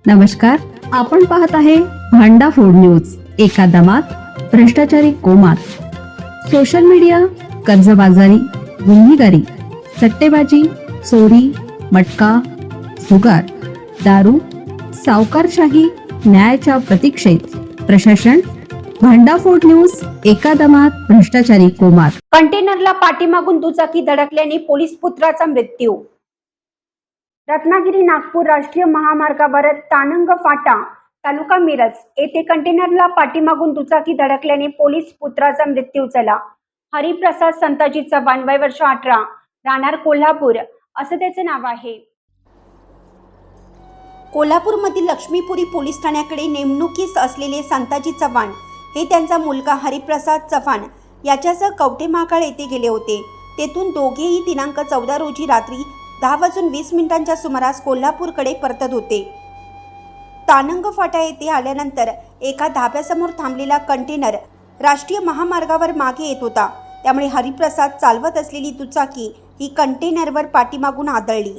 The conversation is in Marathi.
नमस्कार, आपण पाहत आहे भांडा फोड न्यूज. एका दमात भ्रष्टाचारी कोमात. सोशल मीडिया, कर्जबाजारी, गुन्हेगारी, सट्टेबाजी, चोरी, मटका, जुगार, दारू, सावकारशाही, न्यायाच्या प्रतीक्षेत प्रशासन. भांडाफोड न्यूज. एका दमात भ्रष्टाचारी कोमात. कंटेनरला पाठीमागून दुचाकी धडकल्याने पोलीस पुत्राचा मृत्यू. रत्नागिरी नागपूर राष्ट्रीय महामार्गावर तानंग फाटा तालुका मिरज येथे कंटेनरला पाठीमागून दुचाकी धडकल्याने पोलीस पुत्राचा मृत्यू झाला. हरिप्रसाद संताजी चव्हाण, वय वर्ष 18, राहणार कोल्हापूर असं त्याचे नाव आहे. कोल्हापूरमधील लक्ष्मीपुरी पोलीस ठाण्याकडे नेमणुकीस असलेले संताजी चव्हाण हे त्यांचा मुलगा हरिप्रसाद चव्हाण याच्यासह कवठे महाकाळ येथे गेले होते. तेथून दोघेही दिनांक 14 रोजी रात्री 10:20 सुमारास कोल्हापूरकडे परतत होते. तानंग फाटा येथे आल्यानंतर एका धाब्यासमोर थांबलेला कंटेनर राष्ट्रीय महामार्गावर मागे येत होता. त्यामुळे हरिप्रसाद चालवत असलेली दुचाकी ही कंटेनरवर पाठीमागून आदळली.